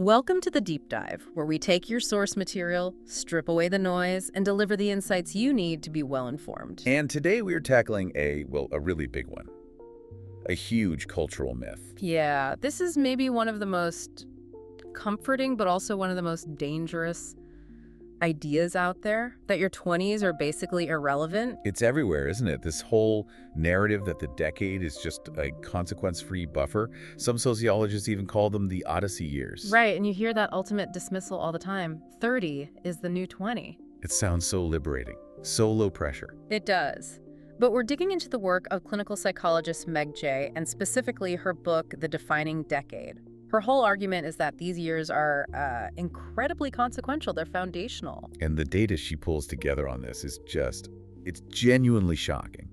Welcome to the Deep Dive, where we take your source material, strip away the noise, and deliver the insights you need to be well-informed. And today we are tackling a really big one. A huge cultural myth. Yeah, this is maybe one of the most comforting, but also one of the most dangerous ideas out there, that your 20s are basically irrelevant. It's everywhere, isn't it? This whole narrative that the decade is just a consequence-free buffer. Some sociologists even call them the Odyssey years. Right, and you hear that ultimate dismissal all the time. 30 is the new 20. It sounds so liberating, so low pressure. It does. But we're digging into the work of clinical psychologist Meg Jay, and specifically her book, The Defining Decade. Her whole argument is that these years are incredibly consequential. They're foundational. And the data she pulls together on this is it's genuinely shocking.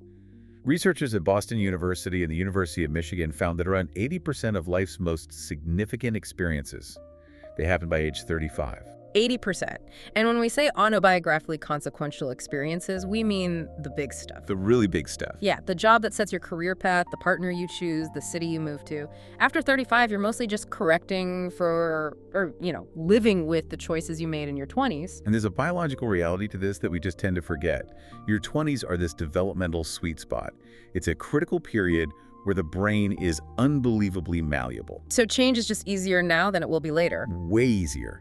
Researchers at Boston University and the University of Michigan found that around 80% of life's most significant experiences, they happen by age 35. 80%. And when we say autobiographically consequential experiences, we mean the big stuff. The really big stuff. Yeah, the job that sets your career path, the partner you choose, the city you move to. After 35, you're mostly just correcting for, living with the choices you made in your 20s. And there's a biological reality to this that we just tend to forget. Your 20s are this developmental sweet spot. It's a critical period where the brain is unbelievably malleable. So change is just easier now than it will be later. Way easier.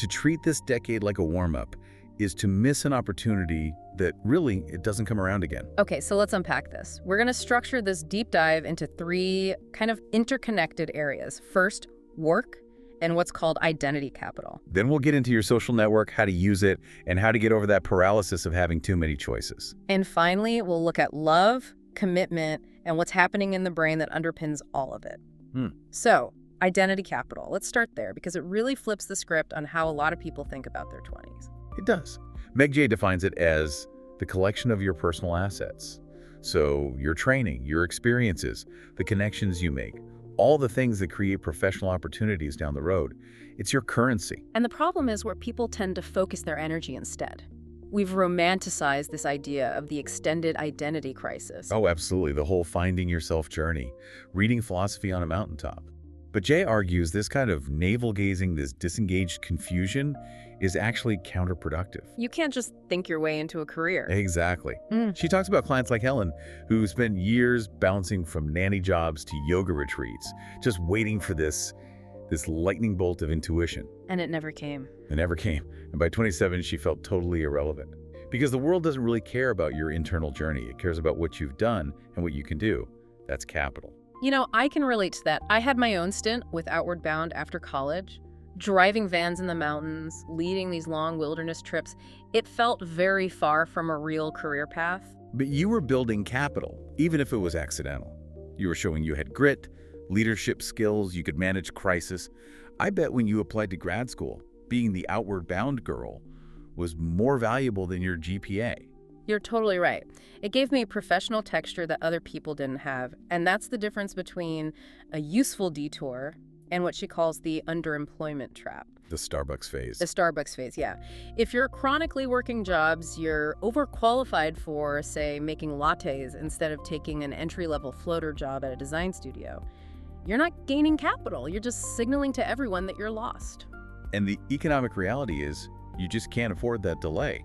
To treat this decade like a warm-up is to miss an opportunity that really, it doesn't come around again. Okay, so let's unpack this. We're going to structure this deep dive into three kind of interconnected areas. First, work and what's called identity capital. Then we'll get into your social network, how to use it, and how to get over that paralysis of having too many choices. And finally, we'll look at love, commitment, and what's happening in the brain that underpins all of it. So, identity capital. Let's start there because it really flips the script on how a lot of people think about their 20s. It does. Meg Jay defines it as the collection of your personal assets. So your training, your experiences, the connections you make, all the things that create professional opportunities down the road. It's your currency. And the problem is where people tend to focus their energy instead. We've romanticized this idea of the extended identity crisis. Oh, absolutely. The whole finding yourself journey, reading philosophy on a mountaintop. But Jay argues this kind of navel-gazing, this disengaged confusion is actually counterproductive. You can't just think your way into a career. Exactly. She talks about clients like Helen, who spent years bouncing from nanny jobs to yoga retreats, just waiting for this lightning bolt of intuition. And it never came. It never came. And by 27, she felt totally irrelevant. Because the world doesn't really care about your internal journey. It cares about what you've done and what you can do. That's capital. You know, I can relate to that. I had my own stint with Outward Bound after college, driving vans in the mountains, leading these long wilderness trips. It felt very far from a real career path. But you were building capital, even if it was accidental. You were showing you had grit, leadership skills, you could manage crisis. I bet when you applied to grad school, being the Outward Bound girl was more valuable than your GPA. You're totally right. It gave me a professional texture that other people didn't have, and that's the difference between a useful detour and what she calls the underemployment trap. The Starbucks phase. The Starbucks phase, yeah. If you're chronically working jobs, you're overqualified for, say, making lattes instead of taking an entry-level floater job at a design studio. You're not gaining capital. You're just signaling to everyone that you're lost. And the economic reality is you just can't afford that delay.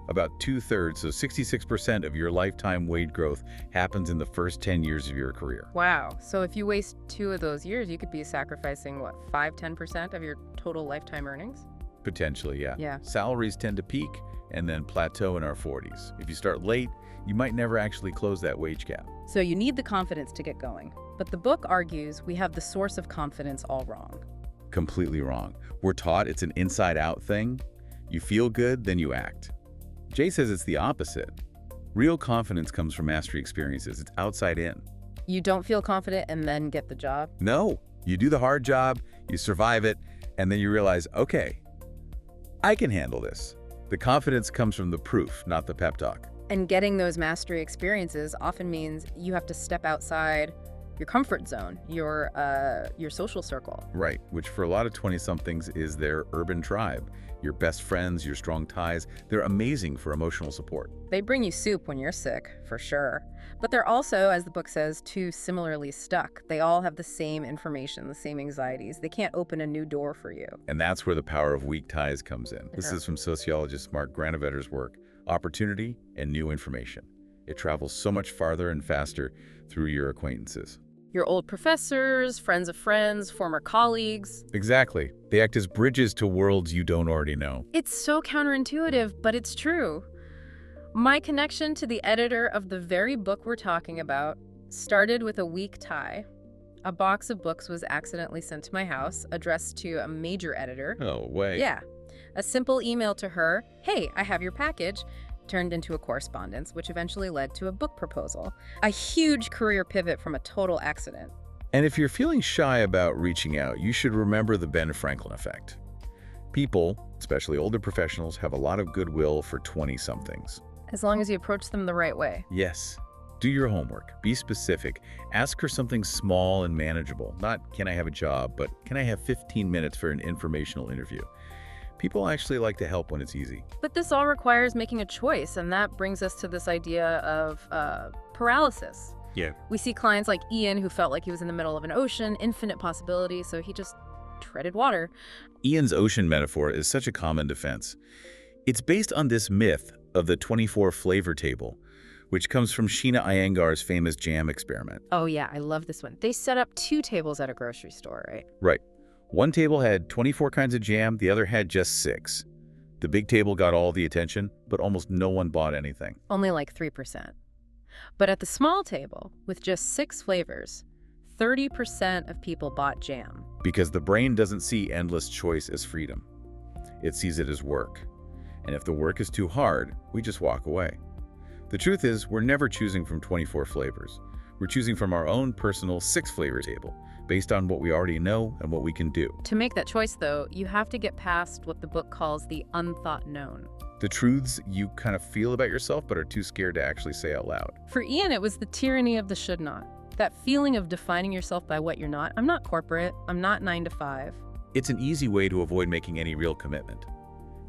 About 2/3, so 66% of your lifetime wage growth happens in the first 10 years of your career. Wow. So if you waste 2 of those years, you could be sacrificing, 5–10% of your total lifetime earnings? Potentially, yeah. Yeah. Salaries tend to peak and then plateau in our 40s. If you start late, you might never actually close that wage gap. So you need the confidence to get going. But the book argues we have the source of confidence all wrong. Completely wrong. We're taught it's an inside-out thing. You feel good, then you act. Jay says it's the opposite. Real confidence comes from mastery experiences. It's outside in. You don't feel confident and then get the job? No. You do the hard job, you survive it, and then you realize, okay, I can handle this. The confidence comes from the proof, not the pep talk. And getting those mastery experiences often means you have to step outside your comfort zone, your social circle. Right, which for a lot of 20-somethings is their urban tribe. Your best friends, your strong ties, they're amazing for emotional support. They bring you soup when you're sick, for sure. But they're also, as the book says, too similarly stuck. They all have the same information, the same anxieties. They can't open a new door for you. And that's where the power of weak ties comes in. This Yeah. is from sociologist Mark Granovetter's work, Opportunity and New Information. It travels so much farther and faster through your acquaintances. Your old professors, friends of friends, former colleagues. Exactly. They act as bridges to worlds you don't already know. It's so counterintuitive, but it's true. My connection to the editor of the very book we're talking about started with a weak tie. A box of books was accidentally sent to my house, addressed to a major editor. Oh, way. Yeah. A simple email to her, "Hey, I have your package," turned into a correspondence, which eventually led to a book proposal. A huge career pivot from a total accident. And if you're feeling shy about reaching out, you should remember the Ben Franklin effect. People, especially older professionals, have a lot of goodwill for 20-somethings. As long as you approach them the right way. Yes. Do your homework. Be specific. Ask her something small and manageable. Not, can I have a job, but can I have 15 minutes for an informational interview? People actually like to help when it's easy. But this all requires making a choice, and that brings us to this idea of paralysis. Yeah. We see clients like Ian who felt like he was in the middle of an ocean, infinite possibilities, so he just treaded water. Ian's ocean metaphor is such a common defense. It's based on this myth of the 24 flavor table, which comes from Sheena Iyengar's famous jam experiment. Oh yeah, I love this one. They set up 2 tables at a grocery store, right? Right. One table had 24 kinds of jam, the other had just 6. The big table got all the attention, but almost no one bought anything. Only like 3%. But at the small table, with just 6 flavors, 30% of people bought jam. Because the brain doesn't see endless choice as freedom. It sees it as work. And if the work is too hard, we just walk away. The truth is, we're never choosing from 24 flavors. We're choosing from our own personal 6-flavor table, based on what we already know and what we can do. To make that choice, though, you have to get past what the book calls the unthought known. The truths you kind of feel about yourself but are too scared to actually say out loud. For Ian, it was the tyranny of the should not. That feeling of defining yourself by what you're not. I'm not corporate. I'm not 9 to 5. It's an easy way to avoid making any real commitment.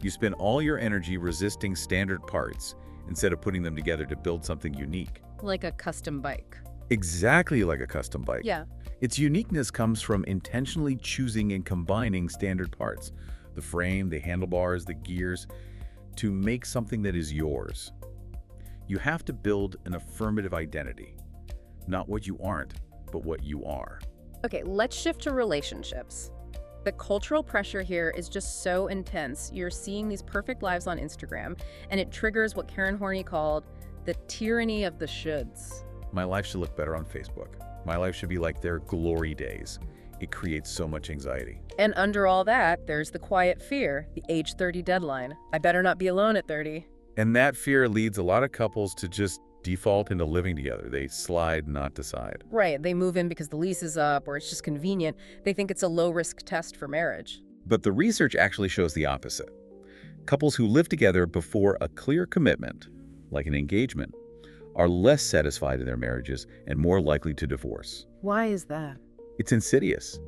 You spend all your energy resisting standard parts instead of putting them together to build something unique. Like a custom bike. Exactly like a custom bike. Yeah. Its uniqueness comes from intentionally choosing and combining standard parts, the frame, the handlebars, the gears, to make something that is yours. You have to build an affirmative identity, not what you aren't, but what you are. Okay, let's shift to relationships. The cultural pressure here is just so intense. You're seeing these perfect lives on Instagram, and it triggers what Karen Horney called the tyranny of the shoulds. My life should look better on Facebook. My life should be like their glory days. It creates so much anxiety. And under all that, there's the quiet fear, the age 30 deadline. I better not be alone at 30. And that fear leads a lot of couples to just default into living together. They slide, not decide. Right, they move in because the lease is up or it's just convenient. They think it's a low-risk test for marriage. But the research actually shows the opposite. Couples who live together before a clear commitment, like an engagement, are less satisfied in their marriages and more likely to divorce. Why is that? It's insidious.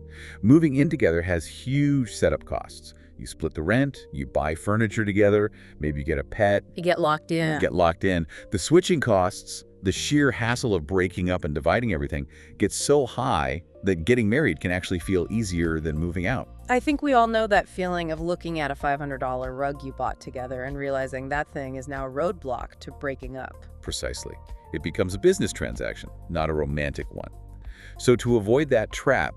Moving in together has huge setup costs. You split the rent, you buy furniture together, maybe you get a pet, You get locked in. get locked in. The switching costs, the sheer hassle of breaking up and dividing everything gets so high that getting married can actually feel easier than moving out. I think we all know that feeling of looking at a $500 rug you bought together and realizing that thing is now a roadblock to breaking up. Precisely. It becomes a business transaction, not a romantic one. So to avoid that trap,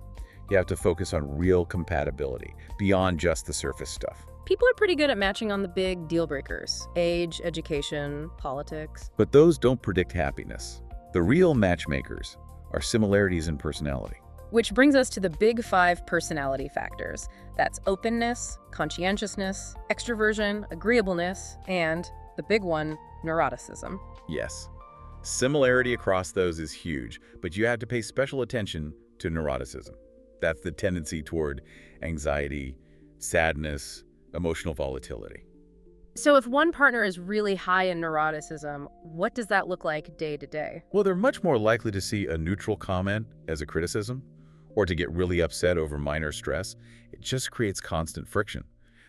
you have to focus on real compatibility, beyond just the surface stuff. People are pretty good at matching on the big deal breakers: age, education, politics. But those don't predict happiness. The real matchmakers are similarities in personality. Which brings us to the big 5 personality factors. That's openness, conscientiousness, extroversion, agreeableness, and the big one, neuroticism. Yes. Similarity across those is huge, but you have to pay special attention to neuroticism. That's the tendency toward anxiety, sadness, emotional volatility. So if one partner is really high in neuroticism, what does that look like day to day? Well, they're much more likely to see a neutral comment as a criticism or to get really upset over minor stress. It just creates constant friction.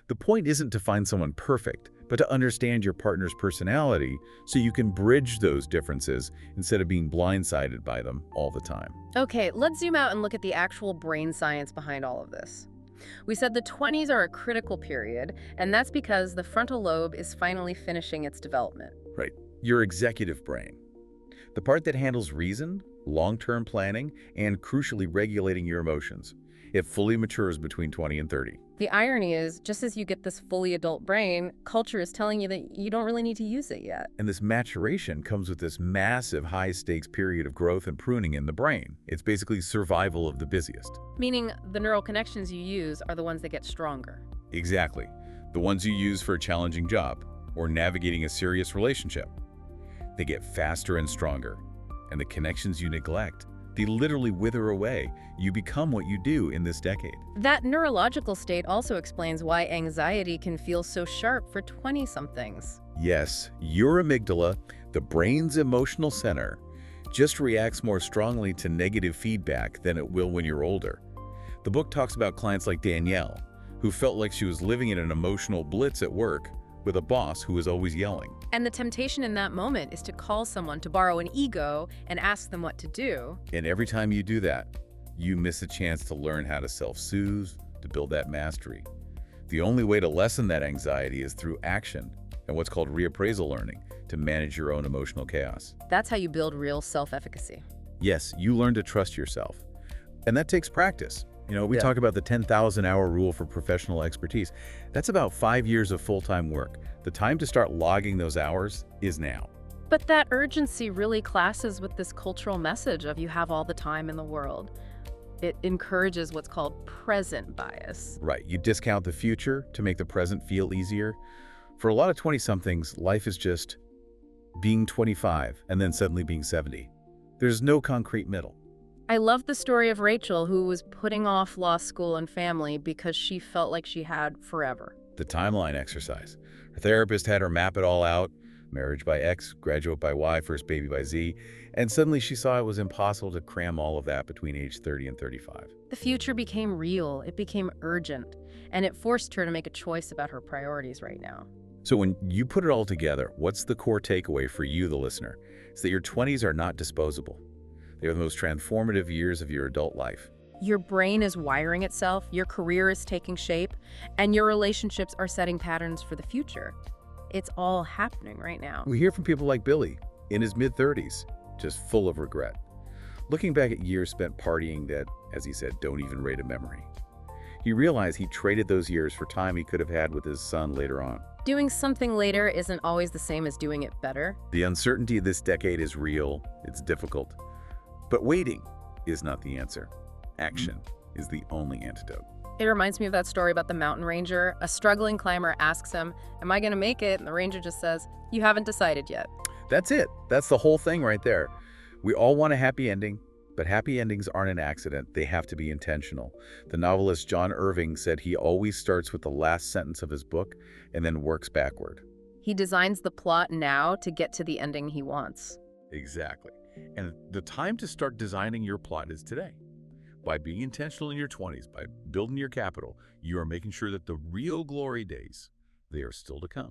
The point isn't to find someone perfect, but to understand your partner's personality so you can bridge those differences instead of being blindsided by them all the time. Okay, let's zoom out and look at the actual brain science behind all of this. We said the 20s are a critical period, and that's because the frontal lobe is finally finishing its development. Right. Your executive brain. The part that handles reason, long-term planning, and crucially regulating your emotions. It fully matures between 20 and 30. The irony is, just as you get this fully adult brain, culture is telling you that you don't really need to use it yet. And this maturation comes with this massive high-stakes period of growth and pruning in the brain. It's basically survival of the busiest. Meaning the neural connections you use are the ones that get stronger. Exactly. The ones you use for a challenging job or navigating a serious relationship. They get faster and stronger. And the connections you neglect, they literally wither away. You become what you do in this decade. That neurological state also explains why anxiety can feel so sharp for 20-somethings. Yes, your amygdala, the brain's emotional center, just reacts more strongly to negative feedback than it will when you're older. The book talks about clients like Danielle, who felt like she was living in an emotional blitz at work with a boss who was always yelling. And the temptation in that moment is to call someone to borrow an ego and ask them what to do. And every time you do that, you miss a chance to learn how to self-soothe, to build that mastery. The only way to lessen that anxiety is through action and what's called reappraisal learning to manage your own emotional chaos. That's how you build real self-efficacy. Yes, you learn to trust yourself. And that takes practice. We Yeah. talk about the 10,000-hour rule for professional expertise. That's about 5 years of full-time work. The time to start logging those hours is now. But that urgency really clashes with this cultural message of you have all the time in the world. It encourages what's called present bias. Right, you discount the future to make the present feel easier. For a lot of 20-somethings, life is just being 25 and then suddenly being 70. There's no concrete middle. I love the story of Rachel, who was putting off law school and family because she felt like she had forever. The timeline exercise. Her therapist had her map it all out, marriage by X, graduate by Y, first baby by Z, and suddenly she saw it was impossible to cram all of that between age 30 and 35. The future became real, it became urgent, and it forced her to make a choice about her priorities right now. So when you put it all together, what's the core takeaway for you, the listener? It's that your 20s are not disposable. They are the most transformative years of your adult life. Your brain is wiring itself, your career is taking shape, and your relationships are setting patterns for the future. It's all happening right now. We hear from people like Billy, in his mid-30s, just full of regret. Looking back at years spent partying that, as he said, don't even rate a memory. He realized he traded those years for time he could have had with his son later on. Doing something later isn't always the same as doing it better. The uncertainty of this decade is real, it's difficult. But waiting is not the answer. Action is the only antidote. It reminds me of that story about the mountain ranger. A struggling climber asks him, "Am I going to make it?" And the ranger just says, "You haven't decided yet." That's it. That's the whole thing right there. We all want a happy ending, but happy endings aren't an accident. They have to be intentional. The novelist John Irving said he always starts with the last sentence of his book and then works backward. He designs the plot now to get to the ending he wants. Exactly. And the time to start designing your plot is today. By being intentional in your 20s, by building your capital, you are making sure that the real glory days, they are still to come.